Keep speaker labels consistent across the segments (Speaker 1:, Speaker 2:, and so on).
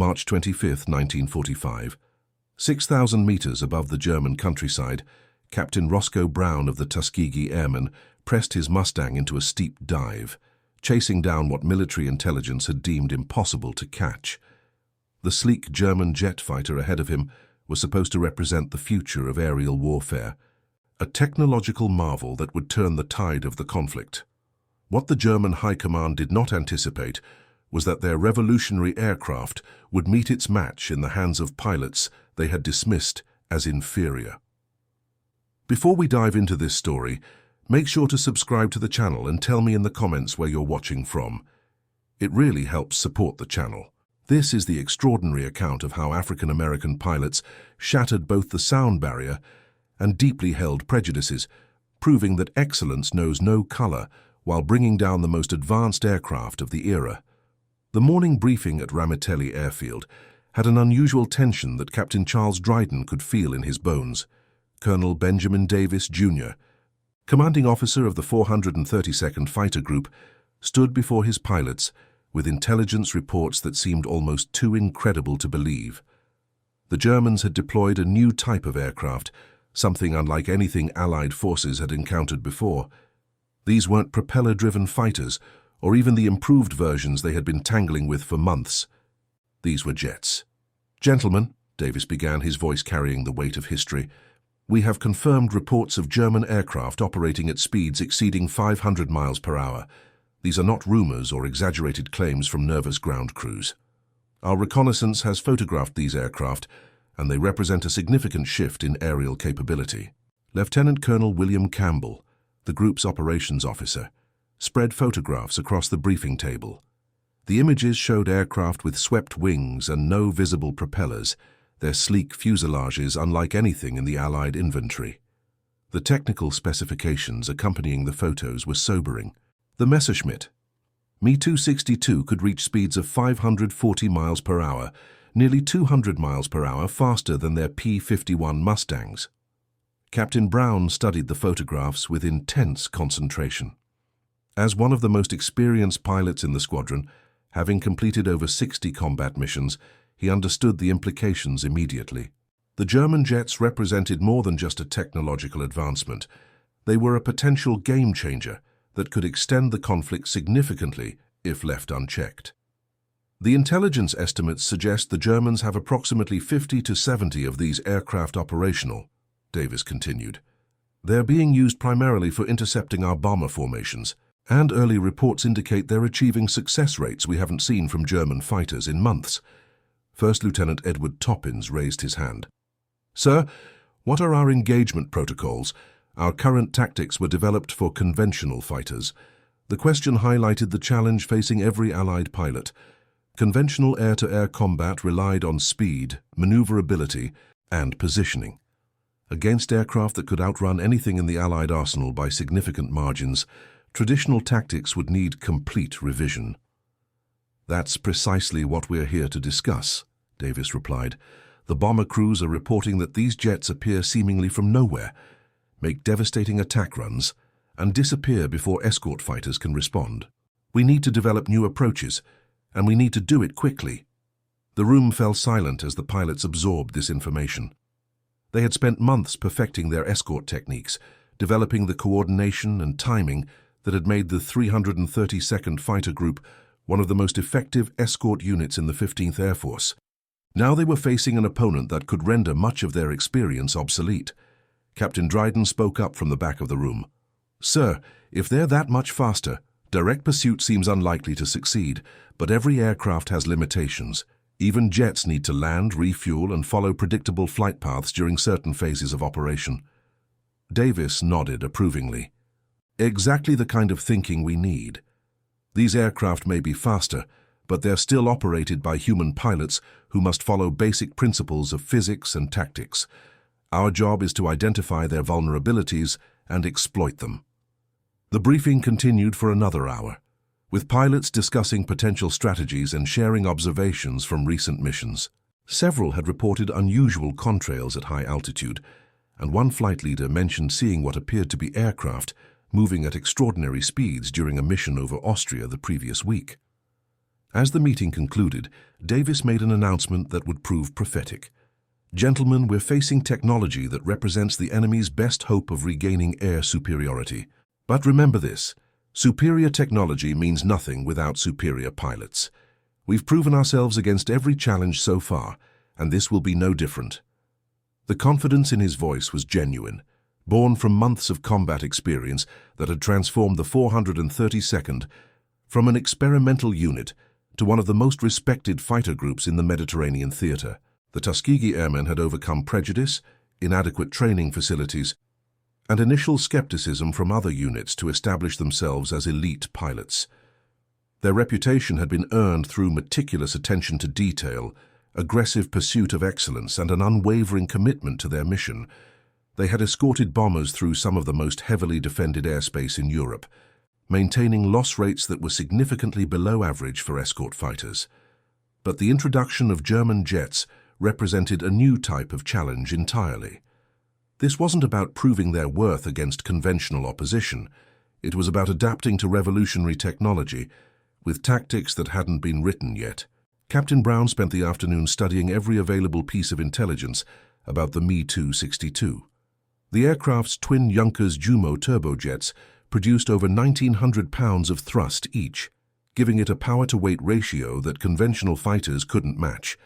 Speaker 1: March 25, 1945. 6,000 meters above the German countryside, Captain Roscoe Brown of the Tuskegee Airmen pressed his Mustang into a steep dive, chasing down what military intelligence had deemed impossible to catch. The sleek German jet fighter ahead of him was supposed to represent the future of aerial warfare, a technological marvel that would turn the tide of the conflict. What the German High Command did not anticipate was that their revolutionary aircraft would meet its match in the hands of pilots they had dismissed as inferior. Before we dive into this story, make sure to subscribe to the channel and tell me in the comments where you're watching from. It really helps support the channel. This is the extraordinary account of how African American pilots shattered both the sound barrier and deeply held prejudices, proving that excellence knows no color while bringing down the most advanced aircraft of the era. The morning briefing at Ramitelli Airfield had an unusual tension that Captain Charles Dryden could feel in his bones. Colonel Benjamin Davis, Jr., commanding officer of the 432nd Fighter Group, stood before his pilots with intelligence reports that seemed almost too incredible to believe. The Germans had deployed a new type of aircraft, something unlike anything Allied forces had encountered before. These weren't propeller-driven fighters, or even the improved versions they had been tangling with for months. These were jets. "Gentlemen," Davis began, his voice carrying the weight of history, "we have confirmed reports of German aircraft operating at speeds exceeding 500 miles per hour. These are not rumors or exaggerated claims from nervous ground crews. Our reconnaissance has photographed these aircraft, and they represent a significant shift in aerial capability." Lieutenant Colonel William Campbell, the group's operations officer, spread photographs across the briefing table. The images showed aircraft with swept wings and no visible propellers, their sleek fuselages unlike anything in the Allied inventory. The technical specifications accompanying the photos were sobering. The Messerschmitt Me-262 could reach speeds of 540 miles per hour, nearly 200 miles per hour faster than their P-51 Mustangs. Captain Brown studied the photographs with intense concentration. As one of the most experienced pilots in the squadron, having completed over 60 combat missions, he understood the implications immediately. The German jets represented more than just a technological advancement. They were a potential game-changer that could extend the conflict significantly if left unchecked. The intelligence estimates suggest the Germans have approximately 50 to 70 of these aircraft operational, Davis continued. They're being used primarily for intercepting our bomber formations, and early reports indicate they're achieving success rates we haven't seen from German fighters in months. First Lieutenant Edward Toppins raised his hand. "Sir, what are our engagement protocols? Our current tactics were developed for conventional fighters." The question highlighted the challenge facing every Allied pilot. Conventional air-to-air combat relied on speed, maneuverability, and positioning. Against aircraft that could outrun anything in the Allied arsenal by significant margins, traditional tactics would need complete revision. "That's precisely what we're here to discuss," Davis replied. "The bomber crews are reporting that these jets appear seemingly from nowhere, make devastating attack runs, and disappear before escort fighters can respond. We need to develop new approaches, and we need to do it quickly." The room fell silent as the pilots absorbed this information. They had spent months perfecting their escort techniques, developing the coordination and timing that had made the 332nd Fighter Group one of the most effective escort units in the 15th Air Force. Now they were facing an opponent that could render much of their experience obsolete. Captain Dryden spoke up from the back of the room. "Sir, if they're that much faster, direct pursuit seems unlikely to succeed, but every aircraft has limitations. Even jets need to land, refuel, and follow predictable flight paths during certain phases of operation." Davis nodded approvingly. "Exactly the kind of thinking we need. These aircraft may be faster, but they're still operated by human pilots who must follow basic principles of physics and tactics. Our job is to identify their vulnerabilities and exploit them." The briefing continued for another hour, with pilots discussing potential strategies and sharing observations from recent missions. Several had reported unusual contrails at high altitude, and one flight leader mentioned seeing what appeared to be aircraft moving at extraordinary speeds during a mission over Austria the previous week. As the meeting concluded, Davis made an announcement that would prove prophetic. "Gentlemen, we're facing technology that represents the enemy's best hope of regaining air superiority. But remember this, superior technology means nothing without superior pilots. We've proven ourselves against every challenge so far, and this will be no different." The confidence in his voice was genuine, born from months of combat experience that had transformed the 432nd from an experimental unit to one of the most respected fighter groups in the Mediterranean theater. The Tuskegee Airmen had overcome prejudice, inadequate training facilities, and initial skepticism from other units to establish themselves as elite pilots. Their reputation had been earned through meticulous attention to detail, aggressive pursuit of excellence, and an unwavering commitment to their mission. They had escorted bombers through some of the most heavily defended airspace in Europe, maintaining loss rates that were significantly below average for escort fighters. But the introduction of German jets represented a new type of challenge entirely. This wasn't about proving their worth against conventional opposition. It was about adapting to revolutionary technology with tactics that hadn't been written yet. Captain Brown spent the afternoon studying every available piece of intelligence about the Me-262. The aircraft's twin Junkers Jumo turbojets produced over 1,900 pounds of thrust each, giving it a power-to-weight ratio that conventional fighters couldn't match.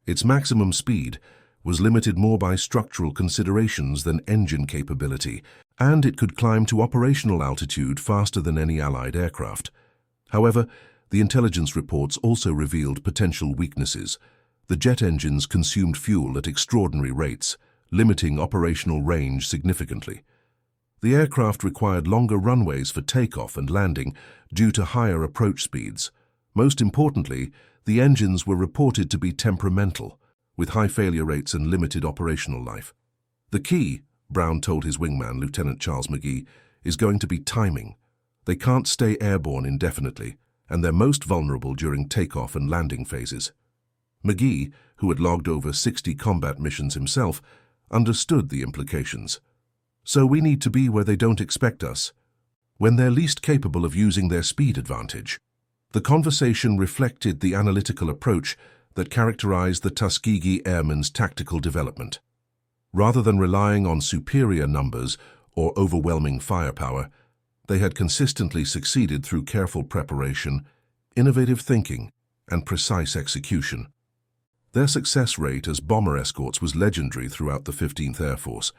Speaker 1: Its maximum speed was limited more by structural considerations than engine capability, and it could climb to operational altitude faster than any Allied aircraft. However, the intelligence reports also revealed potential weaknesses. The jet engines consumed fuel at extraordinary rates, limiting operational range significantly. The aircraft required longer runways for takeoff and landing due to higher approach speeds. Most importantly, the engines were reported to be temperamental, with high failure rates and limited operational life. "The key," Brown told his wingman, Lieutenant Charles McGee, "is going to be timing. They can't stay airborne indefinitely, and they're most vulnerable during takeoff and landing phases." McGee, who had logged over 60 combat missions himself, understood the implications. "So we need to be where they don't expect us, when they're least capable of using their speed advantage." The conversation reflected the analytical approach that characterized the Tuskegee Airmen's tactical development. Rather than relying on superior numbers or overwhelming firepower, they had consistently succeeded through careful preparation, innovative thinking, and precise execution. Their success rate as bomber escorts was legendary throughout the 15th Air Force.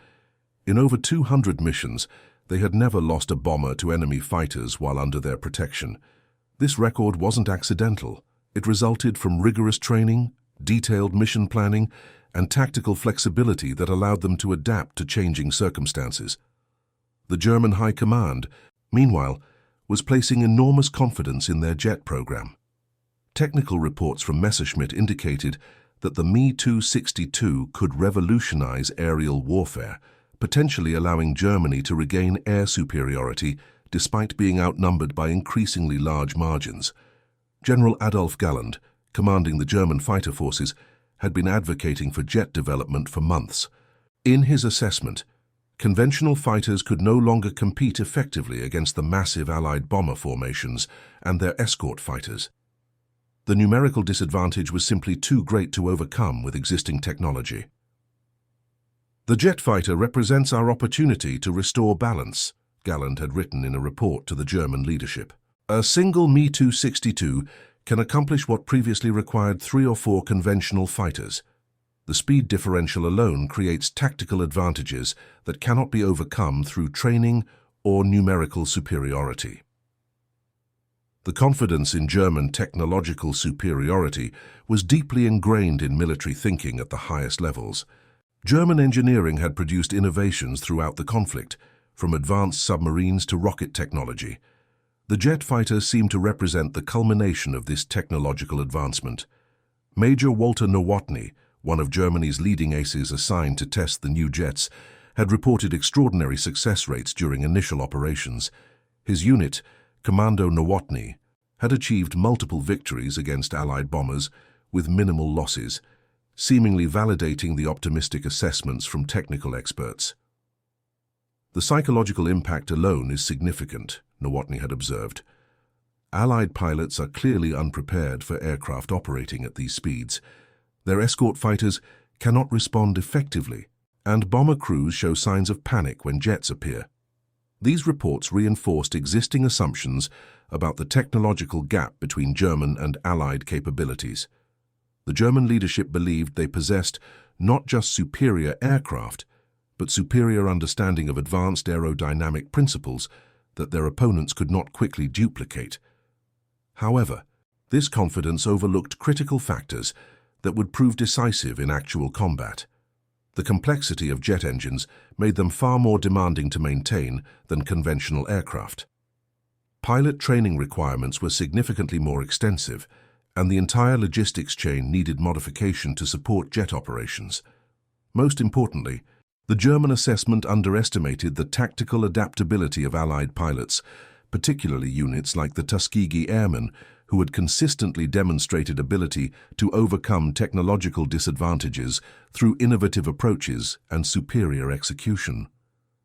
Speaker 1: In over 200 missions, they had never lost a bomber to enemy fighters while under their protection. This record wasn't accidental. It resulted from rigorous training, detailed mission planning, and tactical flexibility that allowed them to adapt to changing circumstances. The German High Command, meanwhile, was placing enormous confidence in their jet program. Technical reports from Messerschmitt indicated that the Me-262 could revolutionize aerial warfare, potentially allowing Germany to regain air superiority despite being outnumbered by increasingly large margins. General Adolf Galland, commanding the German fighter forces, had been advocating for jet development for months. In his assessment, conventional fighters could no longer compete effectively against the massive Allied bomber formations and their escort fighters. The numerical disadvantage was simply too great to overcome with existing technology. "The jet fighter represents our opportunity to restore balance," Galland had written in a report to the German leadership. "A single Me-262 can accomplish what previously required 3 or 4 conventional fighters. The speed differential alone creates tactical advantages that cannot be overcome through training or numerical superiority." The confidence in German technological superiority was deeply ingrained in military thinking at the highest levels. German engineering had produced innovations throughout the conflict, from advanced submarines to rocket technology. The jet fighter seemed to represent the culmination of this technological advancement. Major Walter Nowotny, one of Germany's leading aces assigned to test the new jets, had reported extraordinary success rates during initial operations. His unit, Commando Nowotny, had achieved multiple victories against Allied bombers with minimal losses, seemingly validating the optimistic assessments from technical experts. "The psychological impact alone is significant," Nowotny had observed. Allied pilots are clearly unprepared for aircraft operating at these speeds. Their escort fighters cannot respond effectively, and bomber crews show signs of panic when jets appear. These reports reinforced existing assumptions about the technological gap between German and Allied capabilities. The German leadership believed they possessed not just superior aircraft, but superior understanding of advanced aerodynamic principles that their opponents could not quickly duplicate. However, this confidence overlooked critical factors that would prove decisive in actual combat. The complexity of jet engines made them far more demanding to maintain than conventional aircraft. Pilot training requirements were significantly more extensive, and the entire logistics chain needed modification to support jet operations. Most importantly, the German assessment underestimated the tactical adaptability of Allied pilots, particularly units like the Tuskegee Airmen, who had consistently demonstrated ability to overcome technological disadvantages through innovative approaches and superior execution.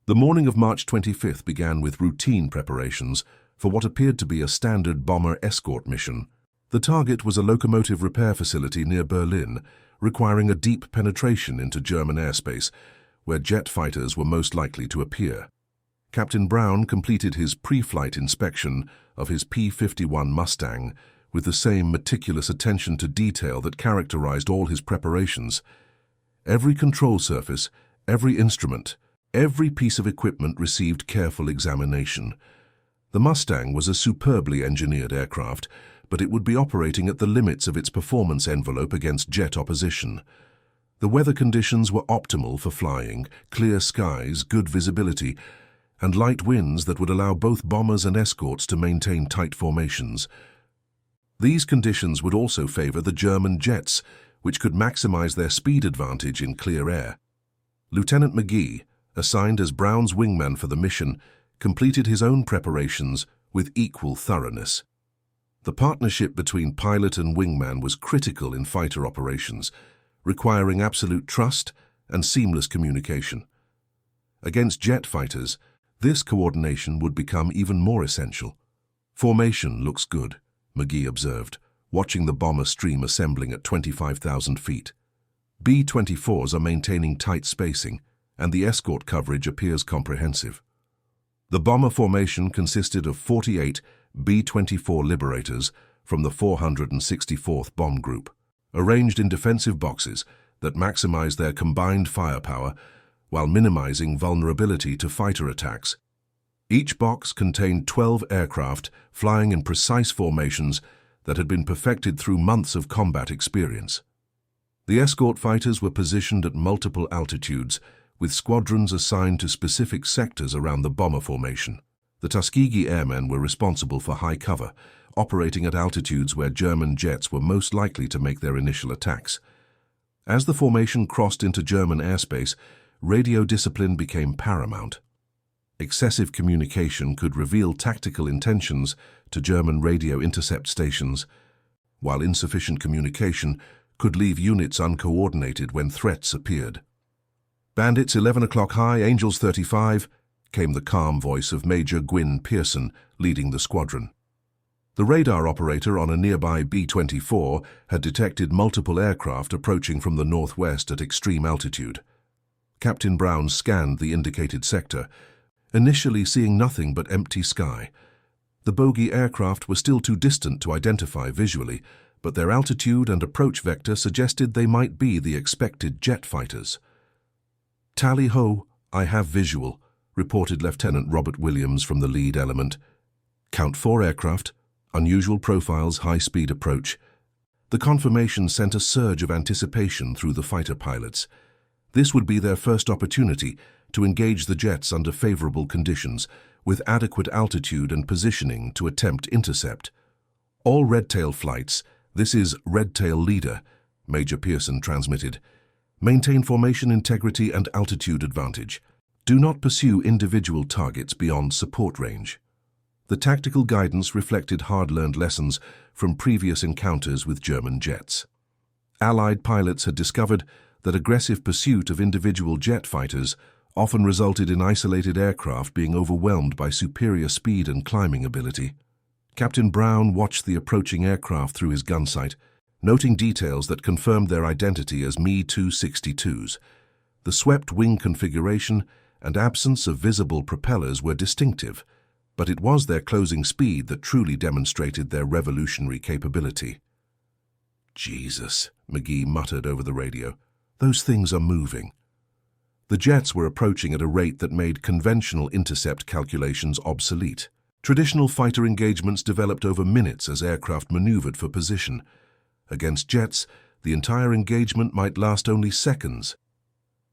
Speaker 1: The morning of March 25th began with routine preparations for what appeared to be a standard bomber escort mission. The target was a locomotive repair facility near Berlin, requiring a deep penetration into German airspace, where jet fighters were most likely to appear. Captain Brown completed his pre-flight inspection of his P-51 Mustang with the same meticulous attention to detail that characterized all his preparations. Every control surface, every instrument, every piece of equipment received careful examination. The Mustang was a superbly engineered aircraft, but it would be operating at the limits of its performance envelope against jet opposition. The weather conditions were optimal for flying: clear skies, good visibility, and light winds that would allow both bombers and escorts to maintain tight formations. These conditions would also favor the German jets, which could maximize their speed advantage in clear air. Lieutenant McGee, assigned as Brown's wingman for the mission, completed his own preparations with equal thoroughness. The partnership between pilot and wingman was critical in fighter operations, requiring absolute trust and seamless communication. Against jet fighters, this coordination would become even more essential. "Formation looks good," McGee observed, watching the bomber stream assembling at 25,000 feet. B-24s are maintaining tight spacing, and the escort coverage appears comprehensive. The bomber formation consisted of 48 B-24 Liberators from the 464th Bomb Group, arranged in defensive boxes that maximize their combined firepower while minimizing vulnerability to fighter attacks. Each box contained 12 aircraft flying in precise formations that had been perfected through months of combat experience. The escort fighters were positioned at multiple altitudes, with squadrons assigned to specific sectors around the bomber formation. The Tuskegee Airmen were responsible for high cover, operating at altitudes where German jets were most likely to make their initial attacks. As the formation crossed into German airspace, radio discipline became paramount. Excessive communication could reveal tactical intentions to German radio intercept stations, while insufficient communication could leave units uncoordinated when threats appeared. "Bandits 11 o'clock high, Angels 35, came the calm voice of Major Gwyn Pearson, leading the squadron. The radar operator on a nearby B-24 had detected multiple aircraft approaching from the northwest at extreme altitude. Captain Brown scanned the indicated sector, initially seeing nothing but empty sky. The bogey aircraft were still too distant to identify visually, but their altitude and approach vector suggested they might be the expected jet fighters. "Tally-ho, I have visual," reported Lieutenant Robert Williams from the lead element. "Count 4 aircraft, unusual profiles, high-speed approach." The confirmation sent a surge of anticipation through the fighter pilots. This would be their first opportunity to engage the jets under favorable conditions, with adequate altitude and positioning to attempt intercept. "All Redtail flights, this is Redtail Leader," Major Pearson transmitted. "Maintain formation integrity and altitude advantage. Do not pursue individual targets beyond support range." The tactical guidance reflected hard-learned lessons from previous encounters with German jets. Allied pilots had discovered that aggressive pursuit of individual jet fighters often resulted in isolated aircraft being overwhelmed by superior speed and climbing ability. Captain Brown watched the approaching aircraft through his gun sight, noting details that confirmed their identity as Me-262s. The swept wing configuration and absence of visible propellers were distinctive, but it was their closing speed that truly demonstrated their revolutionary capability. "Jesus," McGee muttered over the radio. "Those things are moving." The jets were approaching at a rate that made conventional intercept calculations obsolete. Traditional fighter engagements developed over minutes as aircraft maneuvered for position. Against jets, the entire engagement might last only seconds.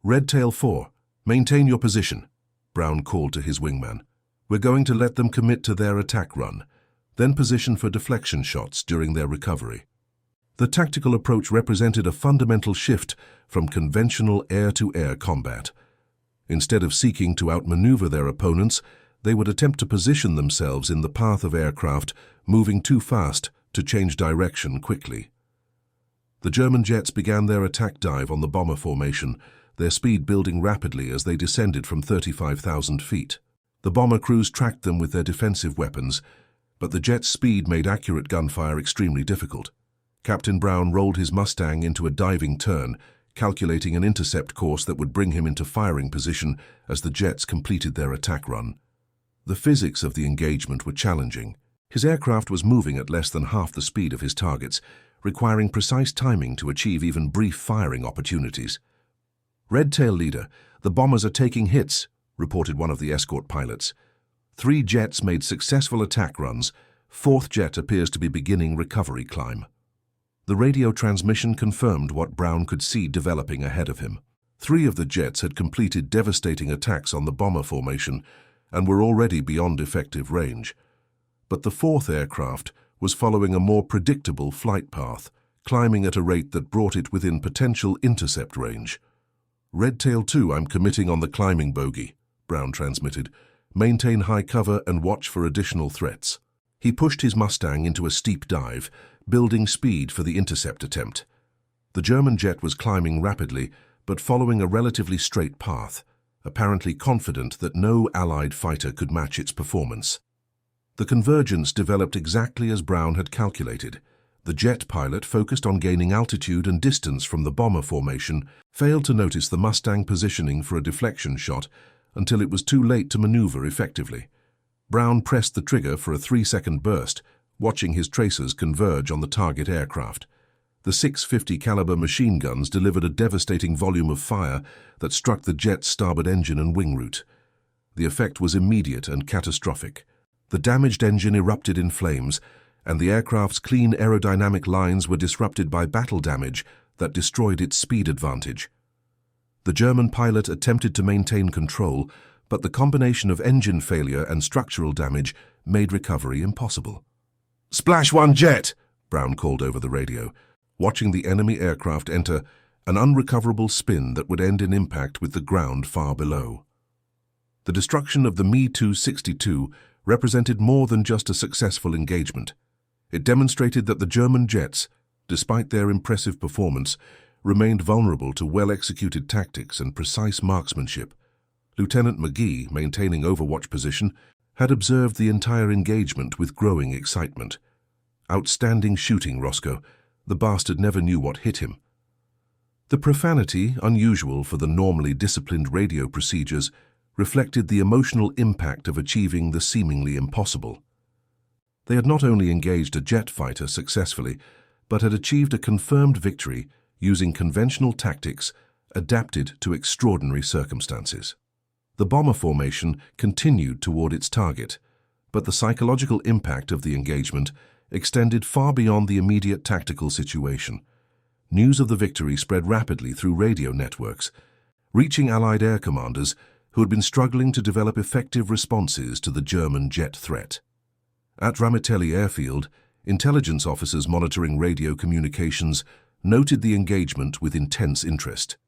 Speaker 1: "Redtail 4, maintain your position," Brown called to his wingman. "We're going to let them commit to their attack run, then position for deflection shots during their recovery." The tactical approach represented a fundamental shift from conventional air-to-air combat. Instead of seeking to outmaneuver their opponents, they would attempt to position themselves in the path of aircraft moving too fast to change direction quickly. The German jets began their attack dive on the bomber formation, their speed building rapidly as they descended from 35,000 feet. The bomber crews tracked them with their defensive weapons, but the jet's speed made accurate gunfire extremely difficult. Captain Brown rolled his Mustang into a diving turn, calculating an intercept course that would bring him into firing position as the jets completed their attack run. The physics of the engagement were challenging. His aircraft was moving at less than half the speed of his targets, requiring precise timing to achieve even brief firing opportunities. "Redtail leader, the bombers are taking hits," reported one of the escort pilots. 3 jets made successful attack runs. 4th jet appears to be beginning recovery climb. The radio transmission confirmed what Brown could see developing ahead of him. 3 of the jets had completed devastating attacks on the bomber formation and were already beyond effective range. But the 4th aircraft was following a more predictable flight path, climbing at a rate that brought it within potential intercept range. "Redtail 2, I'm committing on the climbing bogey," Brown transmitted. "Maintain high cover and watch for additional threats." He pushed his Mustang into a steep dive, building speed for the intercept attempt. The German jet was climbing rapidly, but following a relatively straight path, apparently confident that no Allied fighter could match its performance. The convergence developed exactly as Brown had calculated. The jet pilot, focused on gaining altitude and distance from the bomber formation, failed to notice the Mustang positioning for a deflection shot until it was too late to maneuver effectively. Brown pressed the trigger for a 3-second burst, watching his tracers converge on the target aircraft. The 650 caliber machine guns delivered a devastating volume of fire that struck the jet's starboard engine and wing root. The effect was immediate and catastrophic. The damaged engine erupted in flames, and the aircraft's clean aerodynamic lines were disrupted by battle damage that destroyed its speed advantage. The German pilot attempted to maintain control, but the combination of engine failure and structural damage made recovery impossible. "Splash 1 jet!" Brown called over the radio, watching the enemy aircraft enter an unrecoverable spin that would end in impact with the ground far below. The destruction of the Me-262 represented more than just a successful engagement. It demonstrated that the German jets, despite their impressive performance, remained vulnerable to well-executed tactics and precise marksmanship. Lieutenant McGee, maintaining overwatch position, had observed the entire engagement with growing excitement. "Outstanding shooting, Roscoe. The bastard never knew what hit him." The profanity, unusual for the normally disciplined radio procedures, reflected the emotional impact of achieving the seemingly impossible. They had not only engaged a jet fighter successfully, but had achieved a confirmed victory using conventional tactics adapted to extraordinary circumstances. The bomber formation continued toward its target, but the psychological impact of the engagement extended far beyond the immediate tactical situation. News of the victory spread rapidly through radio networks, reaching Allied air commanders who had been struggling to develop effective responses to the German jet threat. At Ramitelli Airfield, intelligence officers monitoring radio communications noted the engagement with intense interest.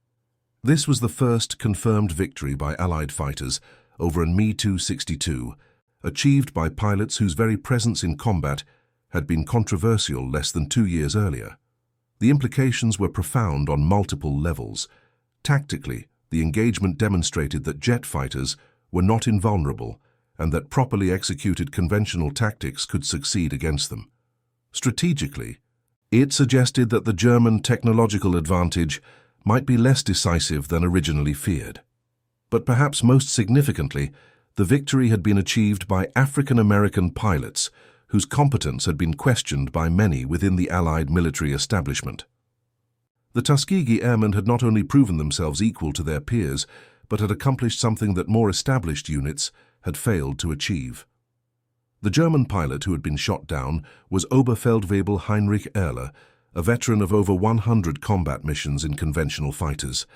Speaker 1: This was the first confirmed victory by Allied fighters over an Me-262, achieved by pilots whose very presence in combat had been controversial less than 2 years earlier. The implications were profound on multiple levels. Tactically, the engagement demonstrated that jet fighters were not invulnerable and that properly executed conventional tactics could succeed against them. Strategically, it suggested that the German technological advantage might be less decisive than originally feared. But perhaps most significantly, the victory had been achieved by African-American pilots whose competence had been questioned by many within the Allied military establishment. The Tuskegee Airmen had not only proven themselves equal to their peers, but had accomplished something that more established units had failed to achieve. The German pilot who had been shot down was Oberfeldwebel Heinrich Oehler, a veteran of over 100 combat missions in conventional fighters.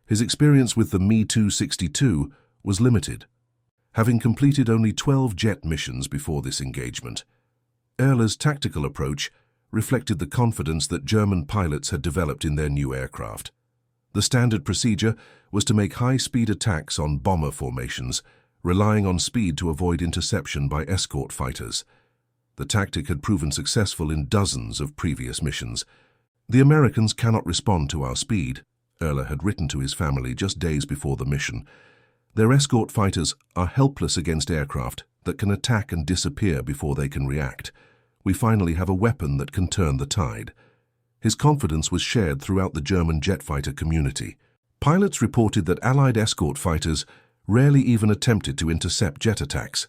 Speaker 1: His experience with the Me-262 was limited, having completed only 12 jet missions before this engagement. Oehler's tactical approach reflected the confidence that German pilots had developed in their new aircraft. The standard procedure was to make high-speed attacks on bomber formations, relying on speed to avoid interception by escort fighters. The tactic had proven successful in dozens of previous missions. "The Americans cannot respond to our speed," Oehler had written to his family just days before the mission. "Their escort fighters are helpless against aircraft that can attack and disappear before they can react. We finally have a weapon that can turn the tide." His confidence was shared throughout the German jet fighter community. Pilots reported that Allied escort fighters rarely even attempted to intercept jet attacks,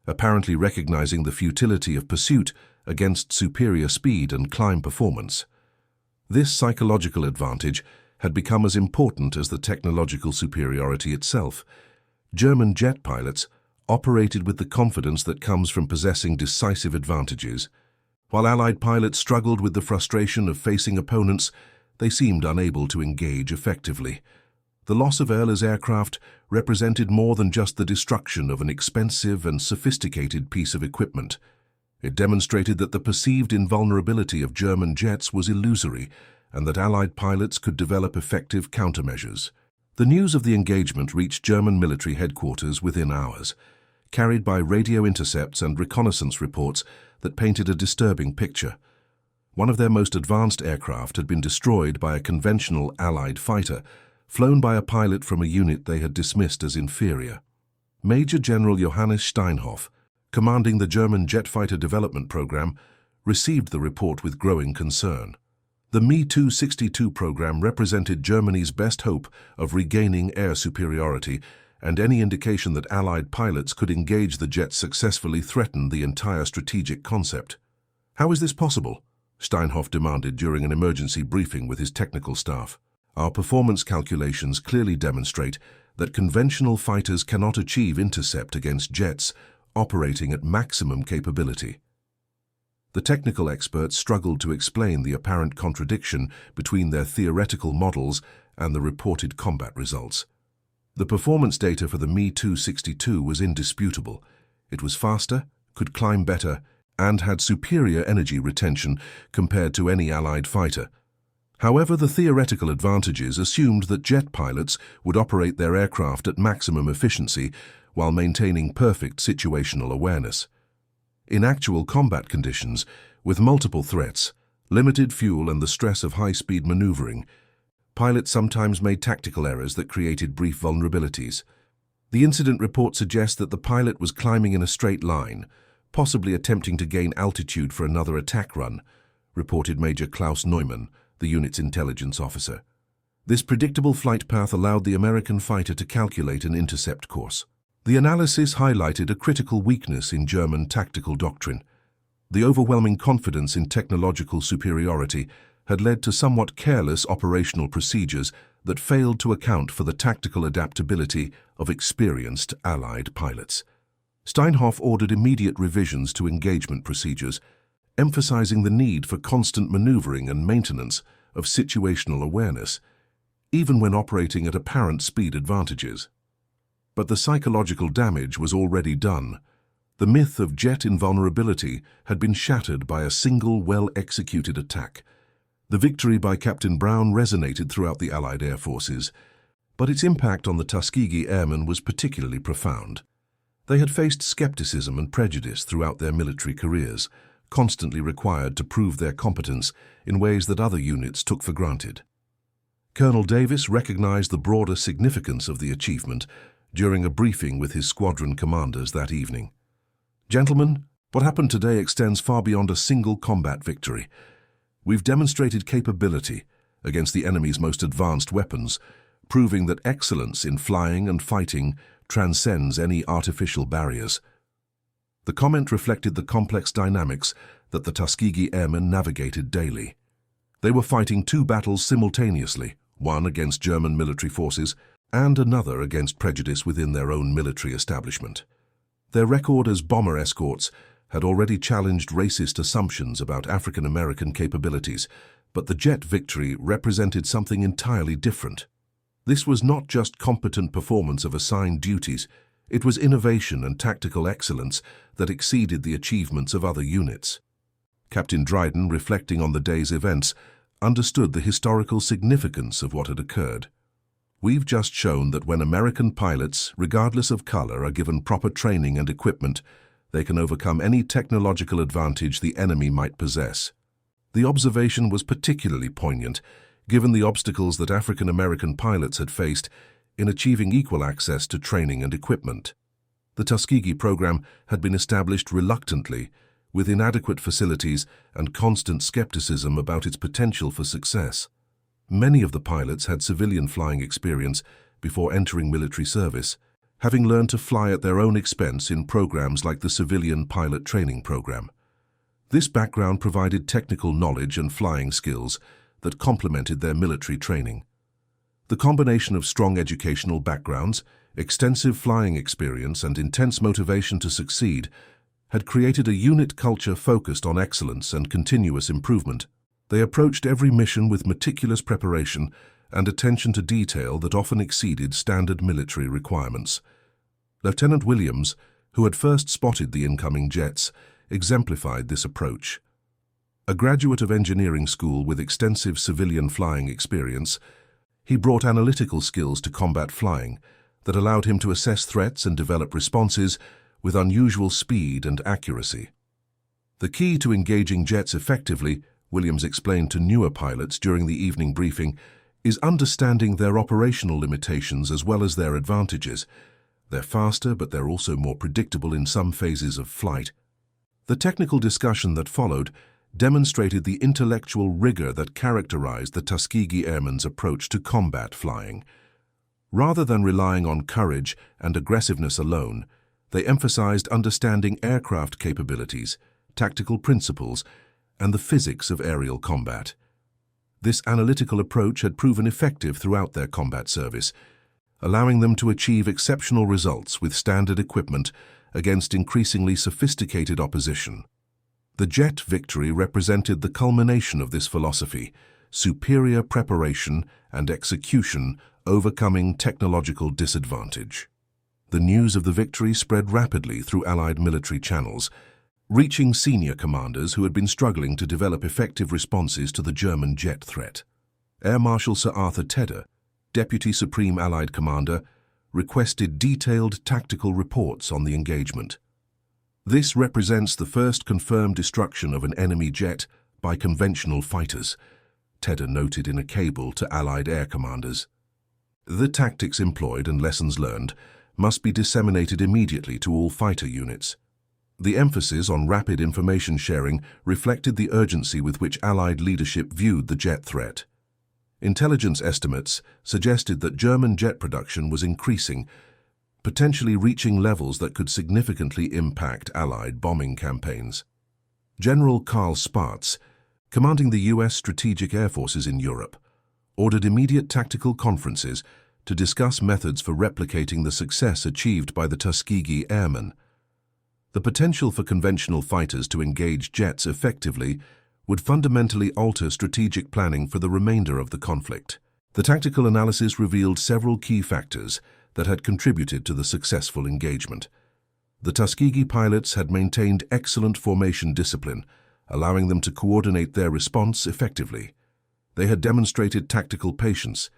Speaker 1: apparently recognizing the futility of pursuit against superior speed and climb performance. This psychological advantage had become as important as the technological superiority itself. German jet pilots operated with the confidence that comes from possessing decisive advantages. While Allied pilots struggled with the frustration of facing opponents, they seemed unable to engage effectively. The loss of Oehler's aircraft represented more than just the destruction of an expensive and sophisticated piece of equipment. It demonstrated that the perceived invulnerability of German jets was illusory and that Allied pilots could develop effective countermeasures. The news of the engagement reached German military headquarters within hours, carried by radio intercepts and reconnaissance reports that painted a disturbing picture. One of their most advanced aircraft had been destroyed by a conventional Allied fighter, flown by a pilot from a unit they had dismissed as inferior. Major General Johannes Steinhoff, commanding the German jet fighter development program, received the report with growing concern. The Me-262 program represented Germany's best hope of regaining air superiority, and any indication that Allied pilots could engage the jet successfully threatened the entire strategic concept. "How is this possible?" Steinhoff demanded during an emergency briefing with his technical staff. "Our performance calculations clearly demonstrate that conventional fighters cannot achieve intercept against jets operating at maximum capability." The technical experts struggled to explain the apparent contradiction between their theoretical models and the reported combat results. The performance data for the Me-262 was indisputable. It was faster, could climb better, and had superior energy retention compared to any Allied fighter. However, the theoretical advantages assumed that jet pilots would operate their aircraft at maximum efficiency while maintaining perfect situational awareness. In actual combat conditions, with multiple threats, limited fuel and the stress of high-speed maneuvering, pilots sometimes made tactical errors that created brief vulnerabilities. The incident report suggests that the pilot was climbing in a straight line, possibly attempting to gain altitude for another attack run, reported Major Klaus Neumann, the unit's intelligence officer. This predictable flight path allowed the American fighter to calculate an intercept course. The analysis highlighted a critical weakness in German tactical doctrine. The overwhelming confidence in technological superiority had led to somewhat careless operational procedures that failed to account for the tactical adaptability of experienced Allied pilots. Steinhoff ordered immediate revisions to engagement procedures, emphasizing the need for constant maneuvering and maintenance of situational awareness, even when operating at apparent speed advantages. But the psychological damage was already done. The myth of jet invulnerability had been shattered by a single well-executed attack. The victory by Captain Brown resonated throughout the Allied air forces, but its impact on the Tuskegee Airmen was particularly profound. They had faced skepticism and prejudice throughout their military careers, constantly required to prove their competence in ways that other units took for granted. Colonel Davis recognized the broader significance of the achievement, during a briefing with his squadron commanders that evening. "Gentlemen, what happened today extends far beyond a single combat victory. We've demonstrated capability against the enemy's most advanced weapons, proving that excellence in flying and fighting transcends any artificial barriers." The comment reflected the complex dynamics that the Tuskegee Airmen navigated daily. They were fighting two battles simultaneously, one against German military forces and another against prejudice within their own military establishment. Their record as bomber escorts had already challenged racist assumptions about African American capabilities, but the jet victory represented something entirely different. This was not just competent performance of assigned duties, it was innovation and tactical excellence that exceeded the achievements of other units. Captain Dryden, reflecting on the day's events, understood the historical significance of what had occurred. "We've just shown that when American pilots, regardless of color, are given proper training and equipment, they can overcome any technological advantage the enemy might possess." The observation was particularly poignant, given the obstacles that African American pilots had faced in achieving equal access to training and equipment. The Tuskegee program had been established reluctantly, with inadequate facilities and constant skepticism about its potential for success. Many of the pilots had civilian flying experience before entering military service, having learned to fly at their own expense in programs like the Civilian Pilot Training Program. This background provided technical knowledge and flying skills that complemented their military training. The combination of strong educational backgrounds, extensive flying experience, and intense motivation to succeed had created a unit culture focused on excellence and continuous improvement. They approached every mission with meticulous preparation and attention to detail that often exceeded standard military requirements. Lieutenant Williams, who had first spotted the incoming jets, exemplified this approach. A graduate of engineering school with extensive civilian flying experience, he brought analytical skills to combat flying that allowed him to assess threats and develop responses with unusual speed and accuracy. The key to engaging jets effectively, Williams explained to newer pilots during the evening briefing, is understanding their operational limitations as well as their advantages. They're faster, but they're also more predictable in some phases of flight. The technical discussion that followed demonstrated the intellectual rigor that characterized the Tuskegee Airmen's approach to combat flying. Rather than relying on courage and aggressiveness alone, they emphasized understanding aircraft capabilities, tactical principles, and the physics of aerial combat. This analytical approach had proven effective throughout their combat service, allowing them to achieve exceptional results with standard equipment against increasingly sophisticated opposition. The jet victory represented the culmination of this philosophy: superior preparation and execution overcoming technological disadvantage. The news of the victory spread rapidly through Allied military channels, reaching senior commanders who had been struggling to develop effective responses to the German jet threat. Air Marshal Sir Arthur Tedder, Deputy Supreme Allied Commander, requested detailed tactical reports on the engagement. "This represents the first confirmed destruction of an enemy jet by conventional fighters," Tedder noted in a cable to Allied air commanders. "The tactics employed and lessons learned must be disseminated immediately to all fighter units." The emphasis on rapid information sharing reflected the urgency with which Allied leadership viewed the jet threat. Intelligence estimates suggested that German jet production was increasing, potentially reaching levels that could significantly impact Allied bombing campaigns. General Karl Spaatz, commanding the U.S. Strategic Air Forces in Europe, ordered immediate tactical conferences to discuss methods for replicating the success achieved by the Tuskegee Airmen. The potential for conventional fighters to engage jets effectively would fundamentally alter strategic planning for the remainder of the conflict. The tactical analysis revealed several key factors that had contributed to the successful engagement. The Tuskegee pilots had maintained excellent formation discipline, allowing them to coordinate their response effectively. They had demonstrated tactical patience,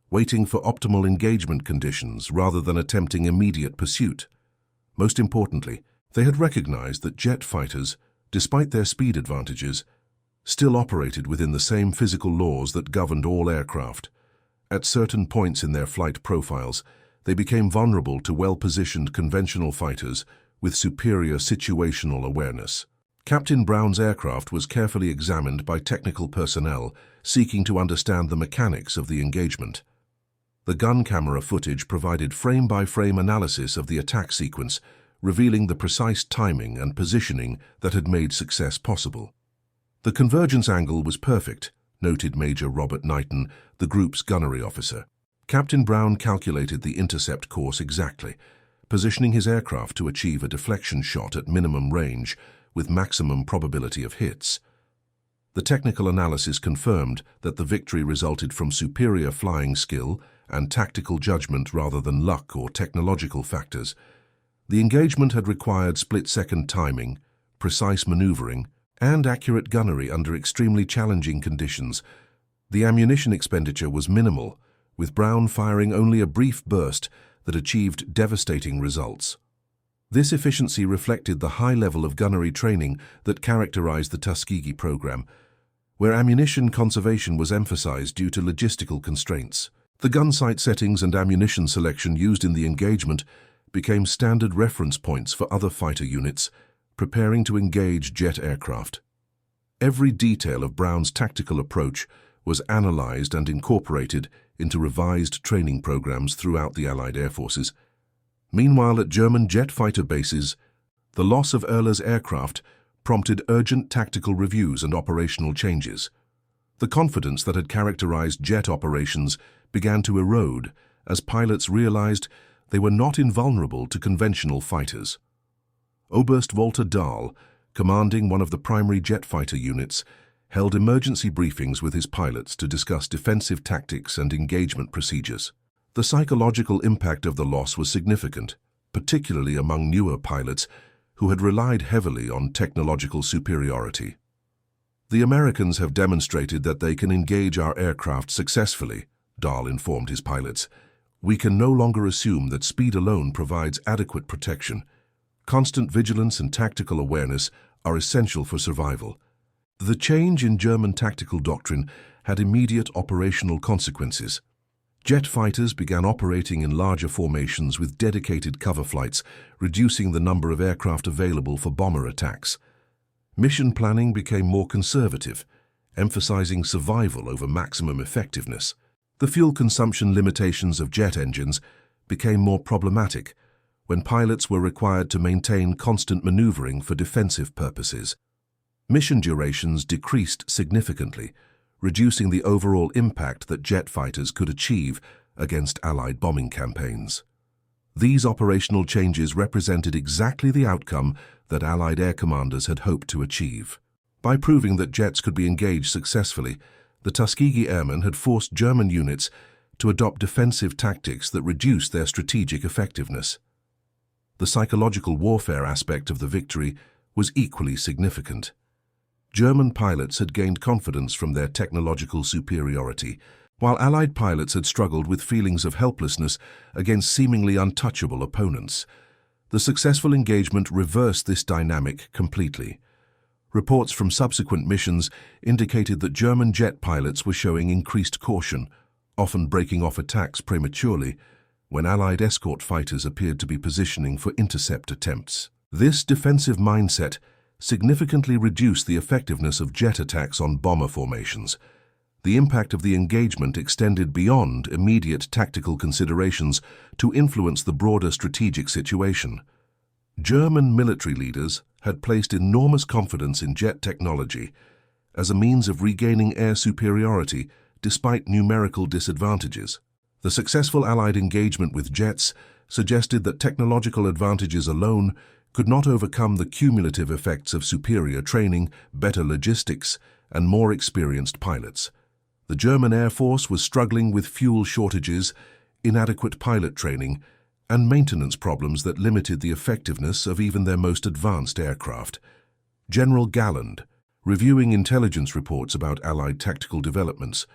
Speaker 1: waiting for optimal engagement conditions rather than attempting immediate pursuit. Most importantly, they had recognized that jet fighters, despite their speed advantages, still operated within the same physical laws that governed all aircraft. At certain points in their flight profiles, they became vulnerable to well-positioned conventional fighters with superior situational awareness. Captain Brown's aircraft was carefully examined by technical personnel seeking to understand the mechanics of the engagement. The gun camera footage provided frame-by-frame analysis of the attack sequence, revealing the precise timing and positioning that had made success possible. The convergence angle was perfect, noted Major Robert Knighton, the group's gunnery officer. Captain Brown calculated the intercept course exactly, positioning his aircraft to achieve a deflection shot at minimum range with maximum probability of hits. The technical analysis confirmed that the victory resulted from superior flying skill and tactical judgment rather than luck or technological factors. The engagement had required split-second timing, precise maneuvering, and accurate gunnery under extremely challenging conditions. The ammunition expenditure was minimal, with Brown firing only a brief burst that achieved devastating results. This efficiency reflected the high level of gunnery training that characterized the Tuskegee program, where ammunition conservation was emphasized due to logistical constraints. The gun sight settings and ammunition selection used in the engagement became standard reference points for other fighter units preparing to engage jet aircraft. Every detail of Brown's tactical approach was analyzed and incorporated into revised training programs throughout the Allied air forces. Meanwhile, at German jet fighter bases, the loss of Ehrler's aircraft prompted urgent tactical reviews and operational changes. The confidence that had characterized jet operations began to erode as pilots realized they were not invulnerable to conventional fighters. Oberst Walter Dahl, commanding one of the primary jet fighter units, held emergency briefings with his pilots to discuss defensive tactics and engagement procedures. The psychological impact of the loss was significant, particularly among newer pilots who had relied heavily on technological superiority. "The Americans have demonstrated that they can engage our aircraft successfully," Dahl informed his pilots. "We can no longer assume that speed alone provides adequate protection. Constant vigilance and tactical awareness are essential for survival." The change in German tactical doctrine had immediate operational consequences. Jet fighters began operating in larger formations with dedicated cover flights, reducing the number of aircraft available for bomber attacks. Mission planning became more conservative, emphasizing survival over maximum effectiveness. The fuel consumption limitations of jet engines became more problematic when pilots were required to maintain constant maneuvering for defensive purposes. Mission durations decreased significantly, reducing the overall impact that jet fighters could achieve against Allied bombing campaigns. These operational changes represented exactly the outcome that Allied air commanders had hoped to achieve. By proving that jets could be engaged successfully, the Tuskegee Airmen had forced German units to adopt defensive tactics that reduced their strategic effectiveness. The psychological warfare aspect of the victory was equally significant. German pilots had gained confidence from their technological superiority, while Allied pilots had struggled with feelings of helplessness against seemingly untouchable opponents. The successful engagement reversed this dynamic completely. Reports from subsequent missions indicated that German jet pilots were showing increased caution, often breaking off attacks prematurely when Allied escort fighters appeared to be positioning for intercept attempts. This defensive mindset significantly reduced the effectiveness of jet attacks on bomber formations. The impact of the engagement extended beyond immediate tactical considerations to influence the broader strategic situation. German military leaders had placed enormous confidence in jet technology as a means of regaining air superiority despite numerical disadvantages. The successful Allied engagement with jets suggested that technological advantages alone could not overcome the cumulative effects of superior training, better logistics, and more experienced pilots. The German Air Force was struggling with fuel shortages, inadequate pilot training, and maintenance problems that limited the effectiveness of even their most advanced aircraft. General Galland, reviewing intelligence reports about Allied tactical developments,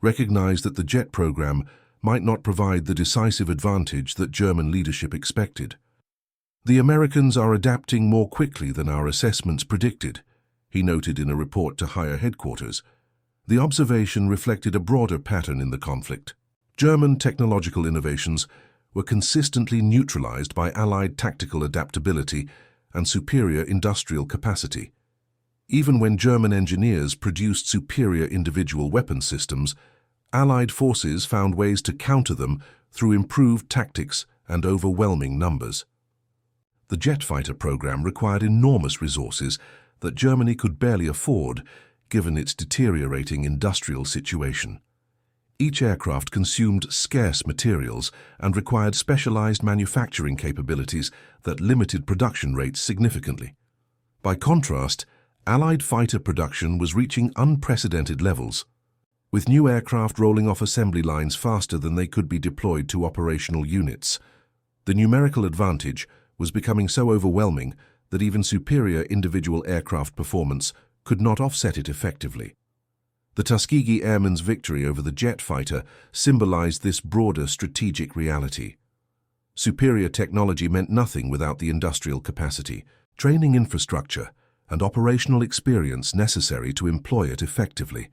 Speaker 1: recognized that the jet program might not provide the decisive advantage that German leadership expected. "The Americans are adapting more quickly than our assessments predicted," he noted in a report to higher headquarters. The observation reflected a broader pattern in the conflict. German technological innovations were consistently neutralized by Allied tactical adaptability and superior industrial capacity. Even when German engineers produced superior individual weapon systems, Allied forces found ways to counter them through improved tactics and overwhelming numbers. The jet fighter program required enormous resources that Germany could barely afford, given its deteriorating industrial situation. Each aircraft consumed scarce materials and required specialized manufacturing capabilities that limited production rates significantly. By contrast, Allied fighter production was reaching unprecedented levels, with new aircraft rolling off assembly lines faster than they could be deployed to operational units. The numerical advantage was becoming so overwhelming that even superior individual aircraft performance could not offset it effectively. The Tuskegee Airmen's victory over the jet fighter symbolized this broader strategic reality. Superior technology meant nothing without the industrial capacity, training infrastructure, and operational experience necessary to employ it effectively.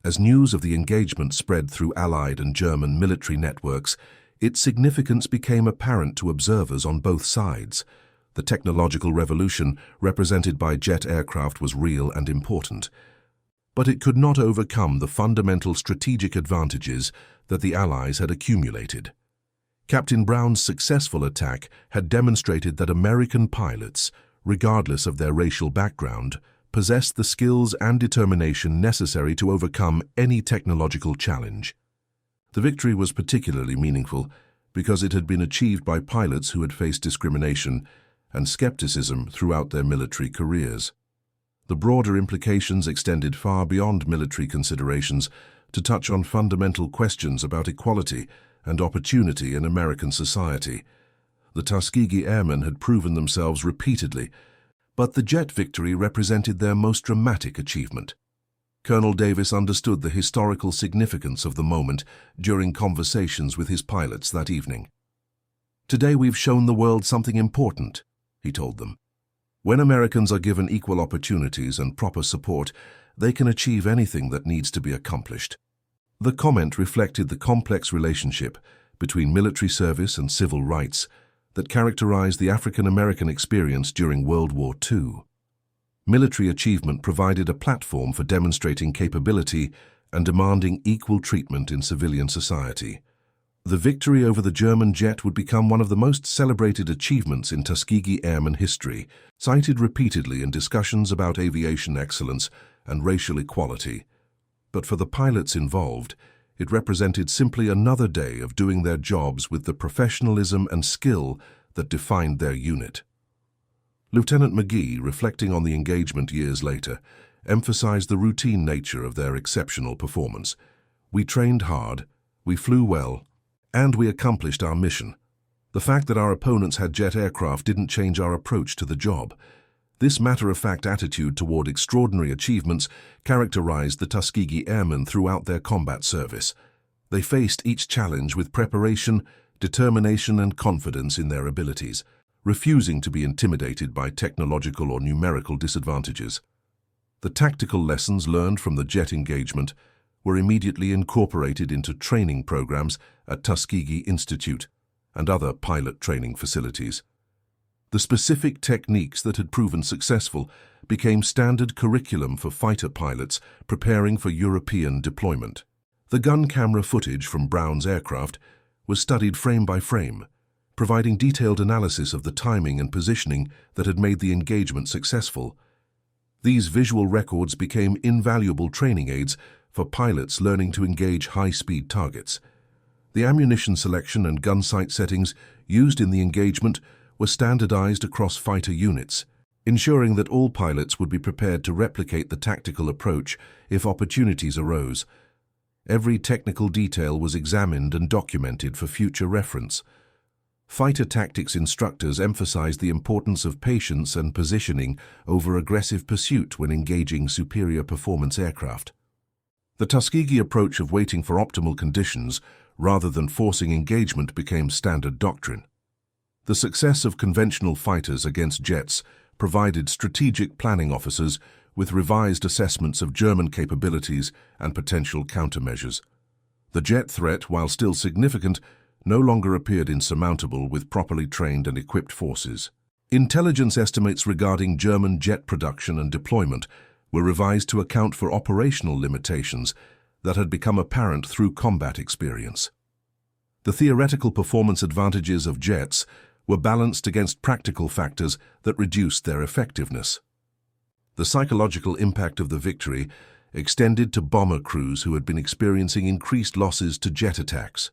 Speaker 1: As news of the engagement spread through Allied and German military networks, its significance became apparent to observers on both sides. The technological revolution represented by jet aircraft was real and important, but it could not overcome the fundamental strategic advantages that the Allies had accumulated. Captain Brown's successful attack had demonstrated that American pilots, regardless of their racial background, possessed the skills and determination necessary to overcome any technological challenge. The victory was particularly meaningful because it had been achieved by pilots who had faced discrimination and skepticism throughout their military careers. The broader implications extended far beyond military considerations to touch on fundamental questions about equality and opportunity in American society. The Tuskegee Airmen had proven themselves repeatedly, but the jet victory represented their most dramatic achievement. Colonel Davis understood the historical significance of the moment during conversations with his pilots that evening. "Today we've shown the world something important," he told them. "When Americans are given equal opportunities and proper support, they can achieve anything that needs to be accomplished." The comment reflected the complex relationship between military service and civil rights that characterized the African-American experience during World War II. Military achievement provided a platform for demonstrating capability and demanding equal treatment in civilian society. The victory over the German jet would become one of the most celebrated achievements in Tuskegee Airmen history, cited repeatedly in discussions about aviation excellence and racial equality. But for the pilots involved, it represented simply another day of doing their jobs with the professionalism and skill that defined their unit. Lieutenant McGee, reflecting on the engagement years later, emphasized the routine nature of their exceptional performance. "We trained hard, we flew well, and we accomplished our mission. The fact that our opponents had jet aircraft didn't change our approach to the job." This matter-of-fact attitude toward extraordinary achievements characterized the Tuskegee Airmen throughout their combat service. They faced each challenge with preparation, determination, and confidence in their abilities, refusing to be intimidated by technological or numerical disadvantages. The tactical lessons learned from the jet engagement were immediately incorporated into training programs at Tuskegee Institute and other pilot training facilities. The specific techniques that had proven successful became standard curriculum for fighter pilots preparing for European deployment. The gun camera footage from Brown's aircraft was studied frame by frame, providing detailed analysis of the timing and positioning that had made the engagement successful. These visual records became invaluable training aids for pilots learning to engage high-speed targets. The ammunition selection and gun sight settings used in the engagement were standardized across fighter units, ensuring that all pilots would be prepared to replicate the tactical approach if opportunities arose. Every technical detail was examined and documented for future reference. Fighter tactics instructors emphasized the importance of patience and positioning over aggressive pursuit when engaging superior performance aircraft. The Tuskegee approach of waiting for optimal conditions rather than forcing engagement became standard doctrine. The success of conventional fighters against jets provided strategic planning officers with revised assessments of German capabilities and potential countermeasures. The jet threat, while still significant, no longer appeared insurmountable with properly trained and equipped forces. Intelligence estimates regarding German jet production and deployment were revised to account for operational limitations that had become apparent through combat experience. The theoretical performance advantages of jets were balanced against practical factors that reduced their effectiveness. The psychological impact of the victory extended to bomber crews who had been experiencing increased losses to jet attacks.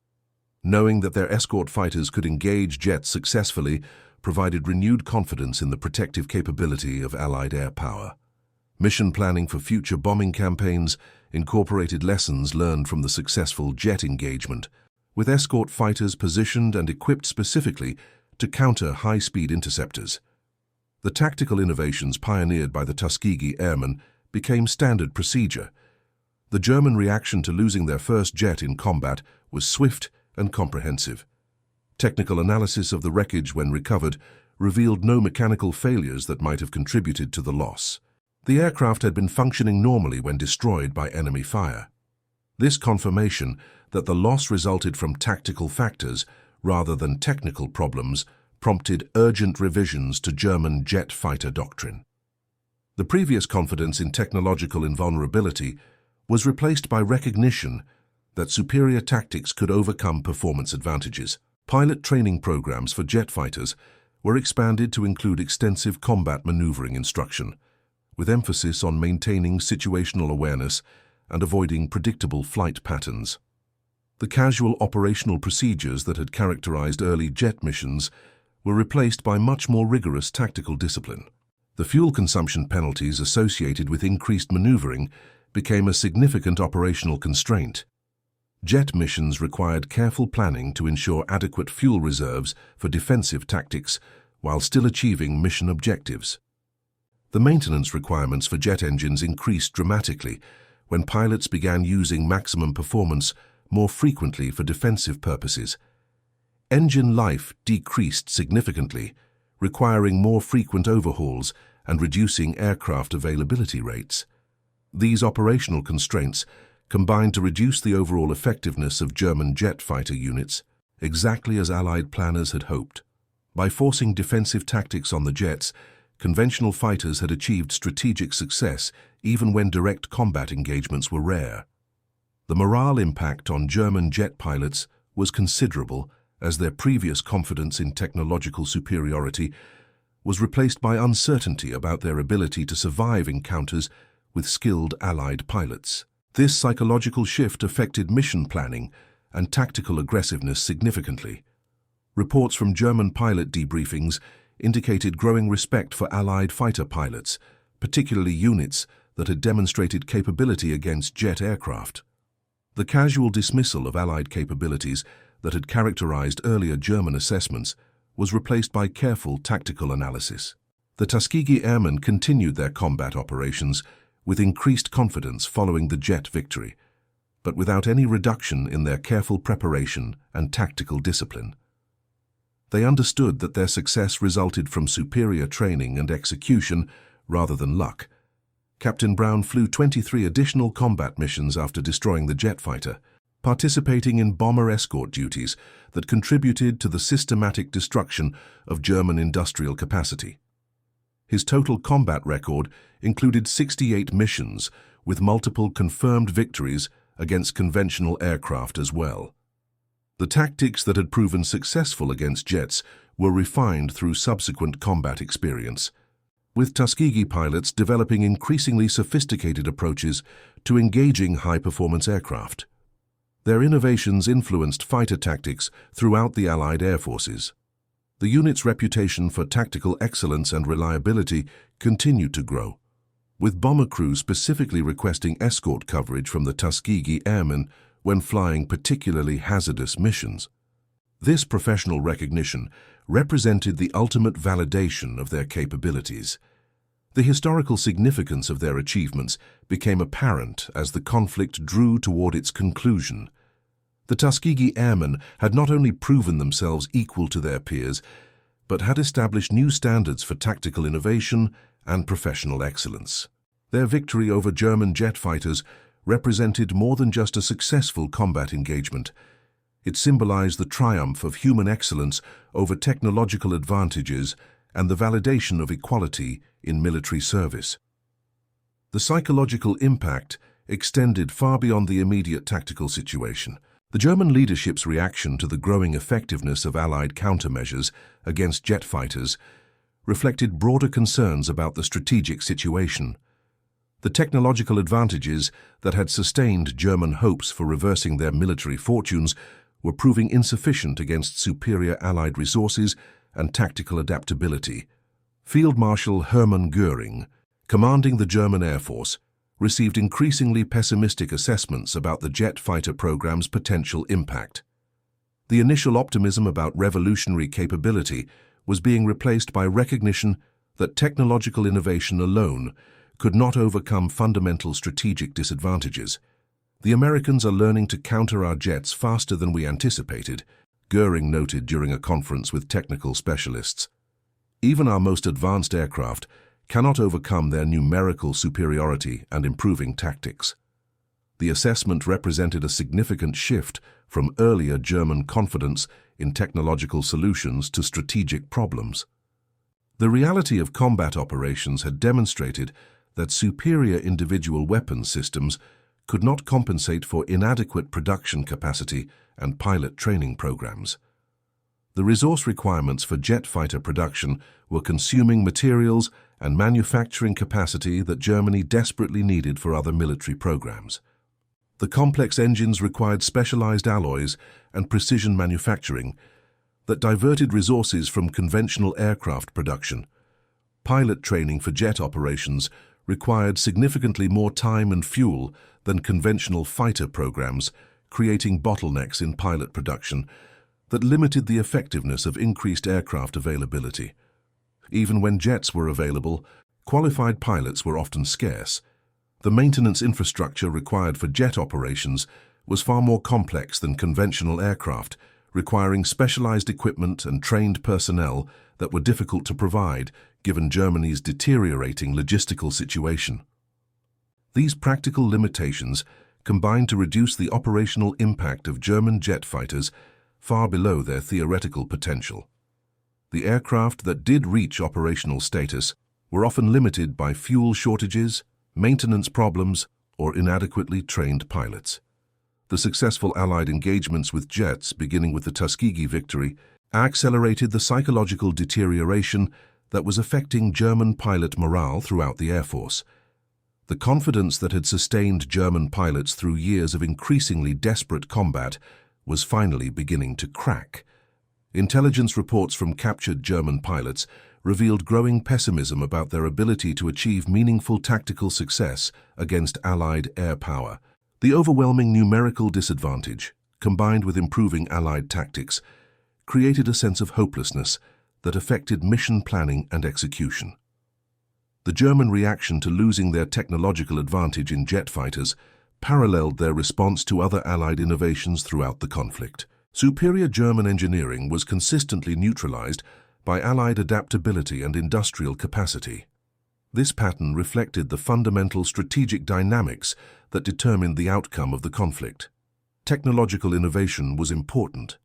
Speaker 1: Knowing that their escort fighters could engage jets successfully provided renewed confidence in the protective capability of Allied air power. Mission planning for future bombing campaigns incorporated lessons learned from the successful jet engagement, with escort fighters positioned and equipped specifically to counter high-speed interceptors. The tactical innovations pioneered by the Tuskegee Airmen became standard procedure. The German reaction to losing their first jet in combat was swift and comprehensive. Technical analysis of the wreckage when recovered revealed no mechanical failures that might have contributed to the loss. The aircraft had been functioning normally when destroyed by enemy fire. This confirmation that the loss resulted from tactical factors rather than technical problems prompted urgent revisions to German jet fighter doctrine. The previous confidence in technological invulnerability was replaced by recognition that superior tactics could overcome performance advantages. Pilot training programs for jet fighters were expanded to include extensive combat maneuvering instruction, with emphasis on maintaining situational awareness and avoiding predictable flight patterns. The casual operational procedures that had characterized early jet missions were replaced by much more rigorous tactical discipline. The fuel consumption penalties associated with increased maneuvering became a significant operational constraint. Jet missions required careful planning to ensure adequate fuel reserves for defensive tactics while still achieving mission objectives. The maintenance requirements for jet engines increased dramatically when pilots began using maximum performance more frequently for defensive purposes. Engine life decreased significantly, requiring more frequent overhauls and reducing aircraft availability rates. These operational constraints combined to reduce the overall effectiveness of German jet fighter units, exactly as Allied planners had hoped. By forcing defensive tactics on the jets, conventional fighters had achieved strategic success even when direct combat engagements were rare. The morale impact on German jet pilots was considerable, as their previous confidence in technological superiority was replaced by uncertainty about their ability to survive encounters with skilled Allied pilots. This psychological shift affected mission planning and tactical aggressiveness significantly. Reports from German pilot debriefings indicated growing respect for Allied fighter pilots, particularly units that had demonstrated capability against jet aircraft. The casual dismissal of Allied capabilities that had characterized earlier German assessments was replaced by careful tactical analysis. The Tuskegee Airmen continued their combat operations with increased confidence following the jet victory, but without any reduction in their careful preparation and tactical discipline. They understood that their success resulted from superior training and execution rather than luck. Captain Brown flew 23 additional combat missions after destroying the jet fighter, participating in bomber escort duties that contributed to the systematic destruction of German industrial capacity. His total combat record included 68 missions, with multiple confirmed victories against conventional aircraft as well. The tactics that had proven successful against jets were refined through subsequent combat experience, with Tuskegee pilots developing increasingly sophisticated approaches to engaging high-performance aircraft. Their innovations influenced fighter tactics throughout the Allied air forces. The unit's reputation for tactical excellence and reliability continued to grow, with bomber crews specifically requesting escort coverage from the Tuskegee Airmen when flying particularly hazardous missions. This professional recognition represented the ultimate validation of their capabilities. The historical significance of their achievements became apparent as the conflict drew toward its conclusion. The Tuskegee Airmen had not only proven themselves equal to their peers, but had established new standards for tactical innovation and professional excellence. Their victory over German jet fighters represented more than just a successful combat engagement. It symbolized the triumph of human excellence over technological advantages and the validation of equality in military service. The psychological impact extended far beyond the immediate tactical situation. The German leadership's reaction to the growing effectiveness of Allied countermeasures against jet fighters reflected broader concerns about the strategic situation. The technological advantages that had sustained German hopes for reversing their military fortunes were proving insufficient against superior Allied resources and tactical adaptability. Field Marshal Hermann Göring, commanding the German Air Force, received increasingly pessimistic assessments about the jet fighter program's potential impact. The initial optimism about revolutionary capability was being replaced by recognition that technological innovation alone could not overcome fundamental strategic disadvantages. "The Americans are learning to counter our jets faster than we anticipated," Göring noted during a conference with technical specialists. "Even our most advanced aircraft cannot overcome their numerical superiority and improving tactics." The assessment represented a significant shift from earlier German confidence in technological solutions to strategic problems. The reality of combat operations had demonstrated that superior individual weapons systems could not compensate for inadequate production capacity and pilot training programs. The resource requirements for jet fighter production were consuming materials and manufacturing capacity that Germany desperately needed for other military programs. The complex engines required specialized alloys and precision manufacturing that diverted resources from conventional aircraft production. Pilot training for jet operations required significantly more time and fuel than conventional fighter programs, creating bottlenecks in pilot production that limited the effectiveness of increased aircraft availability. Even when jets were available, qualified pilots were often scarce. The maintenance infrastructure required for jet operations was far more complex than conventional aircraft, requiring specialized equipment and trained personnel that were difficult to provide given Germany's deteriorating logistical situation. These practical limitations combined to reduce the operational impact of German jet fighters far below their theoretical potential. The aircraft that did reach operational status were often limited by fuel shortages, maintenance problems, or inadequately trained pilots. The successful Allied engagements with jets, beginning with the Tuskegee victory, accelerated the psychological deterioration that was affecting German pilot morale throughout the Air Force. The confidence that had sustained German pilots through years of increasingly desperate combat was finally beginning to crack. Intelligence reports from captured German pilots revealed growing pessimism about their ability to achieve meaningful tactical success against Allied air power. The overwhelming numerical disadvantage, combined with improving Allied tactics, created a sense of hopelessness that affected mission planning and execution. The German reaction to losing their technological advantage in jet fighters paralleled their response to other Allied innovations throughout the conflict. Superior German engineering was consistently neutralized by Allied adaptability and industrial capacity. This pattern reflected the fundamental strategic dynamics that determined the outcome of the conflict. Technological innovation was important,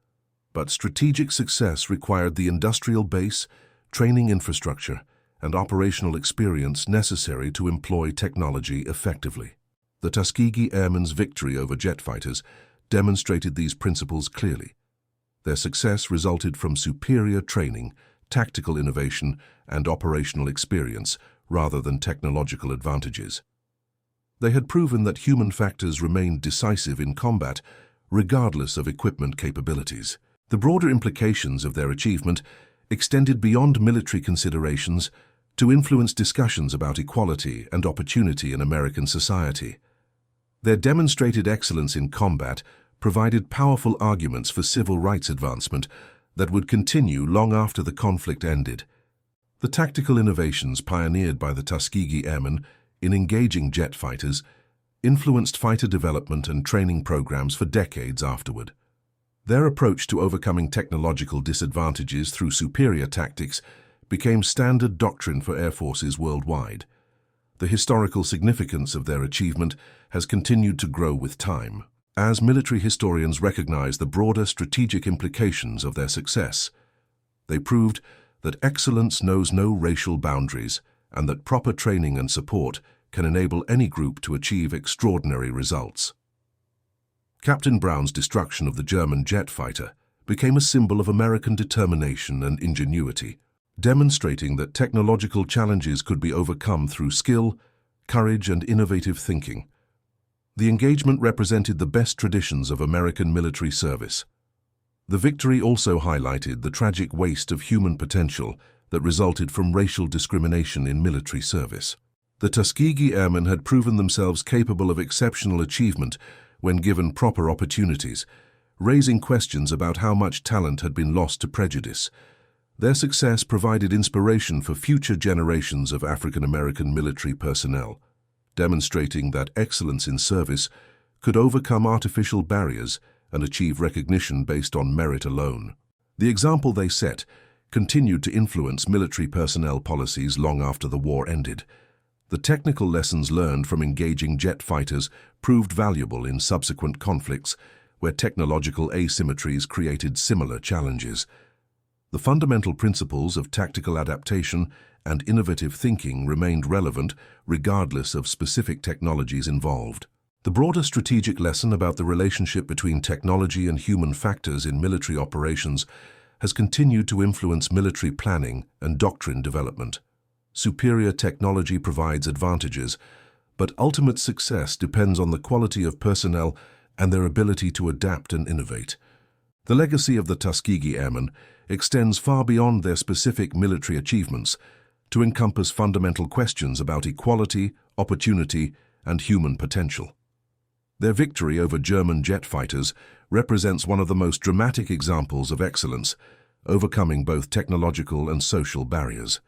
Speaker 1: but strategic success required the industrial base, training infrastructure, and operational experience necessary to employ technology effectively. The Tuskegee Airmen's victory over jet fighters demonstrated these principles clearly. Their success resulted from superior training, tactical innovation, and operational experience, rather than technological advantages. They had proven that human factors remained decisive in combat, regardless of equipment capabilities. The broader implications of their achievement extended beyond military considerations to influence discussions about equality and opportunity in American society. Their demonstrated excellence in combat provided powerful arguments for civil rights advancement that would continue long after the conflict ended. The tactical innovations pioneered by the Tuskegee Airmen in engaging jet fighters influenced fighter development and training programs for decades afterward. Their approach to overcoming technological disadvantages through superior tactics became standard doctrine for air forces worldwide. The historical significance of their achievement has continued to grow with time. as military historians recognize the broader strategic implications of their success. They proved that excellence knows no racial boundaries and that proper training and support can enable any group to achieve extraordinary results. Captain Brown's destruction of the German jet fighter became a symbol of American determination and ingenuity, demonstrating that technological challenges could be overcome through skill, courage, and innovative thinking. The engagement represented the best traditions of American military service. The victory also highlighted the tragic waste of human potential that resulted from racial discrimination in military service. The Tuskegee Airmen had proven themselves capable of exceptional achievement when given proper opportunities, raising questions about how much talent had been lost to prejudice. Their success provided inspiration for future generations of African American military personnel, demonstrating that excellence in service could overcome artificial barriers and achieve recognition based on merit alone. The example they set continued to influence military personnel policies long after the war ended. The technical lessons learned from engaging jet fighters proved valuable in subsequent conflicts where technological asymmetries created similar challenges. The fundamental principles of tactical adaptation and innovative thinking remained relevant regardless of specific technologies involved. The broader strategic lesson about the relationship between technology and human factors in military operations has continued to influence military planning and doctrine development. Superior technology provides advantages, but ultimate success depends on the quality of personnel and their ability to adapt and innovate. The legacy of the Tuskegee Airmen extends far beyond their specific military achievements to encompass fundamental questions about equality, opportunity, and human potential. Their victory over German jet fighters represents one of the most dramatic examples of excellence, overcoming both technological and social barriers.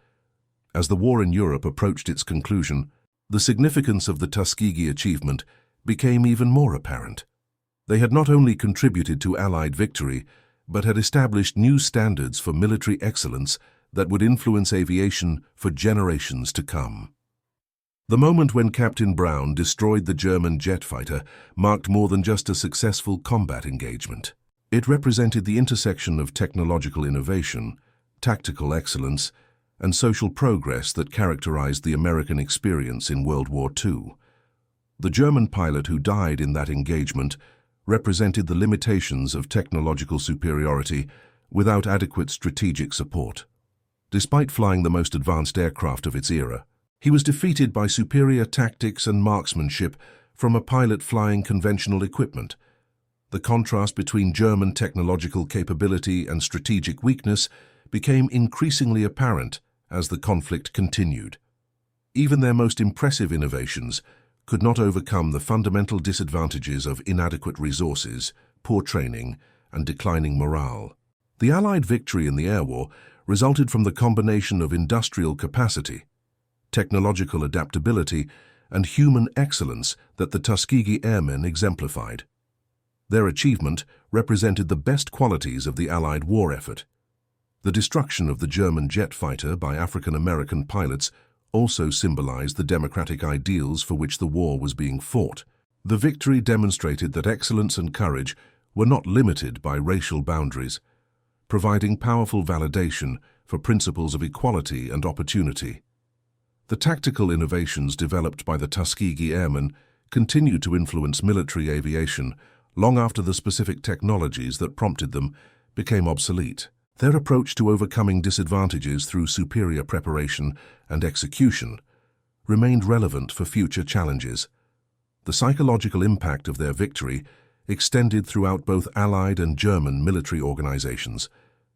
Speaker 1: As the war in Europe approached its conclusion, the significance of the Tuskegee achievement became even more apparent. They had not only contributed to Allied victory, but had established new standards for military excellence that would influence aviation for generations to come. The moment when Captain Brown destroyed the German jet fighter marked more than just a successful combat engagement. It represented the intersection of technological innovation, tactical excellence, and social progress that characterized the American experience in World War II. The German pilot who died in that engagement represented the limitations of technological superiority without adequate strategic support. Despite flying the most advanced aircraft of its era, he was defeated by superior tactics and marksmanship from a pilot flying conventional equipment. The contrast between German technological capability and strategic weakness became increasingly apparent as the conflict continued. Even their most impressive innovations could not overcome the fundamental disadvantages of inadequate resources, poor training, and declining morale. The Allied victory in the air war resulted from the combination of industrial capacity, technological adaptability, and human excellence that the Tuskegee Airmen exemplified. Their achievement represented the best qualities of the Allied war effort. The destruction of the German jet fighter by African American pilots also symbolized the democratic ideals for which the war was being fought. The victory demonstrated that excellence and courage were not limited by racial boundaries, providing powerful validation for principles of equality and opportunity. The tactical innovations developed by the Tuskegee Airmen continued to influence military aviation long after the specific technologies that prompted them became obsolete. Their approach to overcoming disadvantages through superior preparation and execution remained relevant for future challenges. The psychological impact of their victory extended throughout both Allied and German military organizations,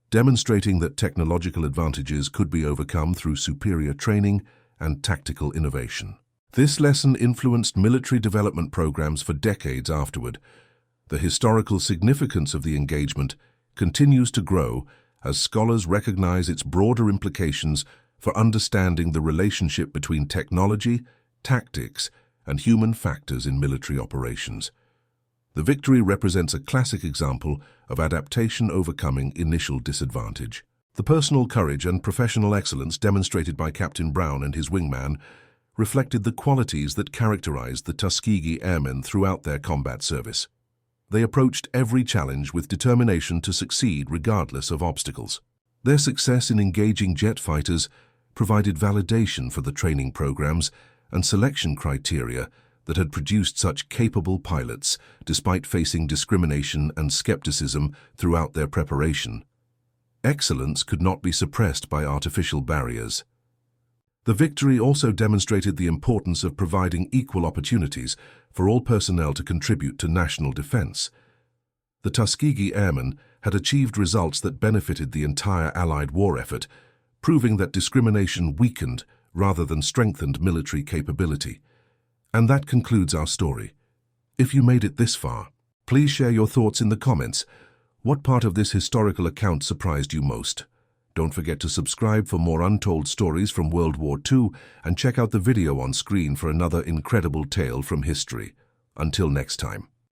Speaker 1: demonstrating that technological advantages could be overcome through superior training and tactical innovation. This lesson influenced military development programs for decades afterward. The historical significance of the engagement continues to grow as scholars recognize its broader implications for understanding the relationship between technology, tactics, and human factors in military operations. The victory represents a classic example of adaptation overcoming initial disadvantage. The personal courage and professional excellence demonstrated by Captain Brown and his wingman reflected the qualities that characterized the Tuskegee Airmen throughout their combat service. They approached every challenge with determination to succeed regardless of obstacles. Their success in engaging jet fighters provided validation for the training programs and selection criteria that had produced such capable pilots despite facing discrimination and skepticism throughout their preparation. Excellence could not be suppressed by artificial barriers. The victory also demonstrated the importance of providing equal opportunities for all personnel to contribute to national defense. The Tuskegee Airmen had achieved results that benefited the entire Allied war effort, proving that discrimination weakened rather than strengthened military capability. And that concludes our story. If you made it this far, please share your thoughts in the comments. What part of this historical account surprised you most? Don't forget to subscribe for more untold stories from World War II and check out the video on screen for another incredible tale from history. Until next time.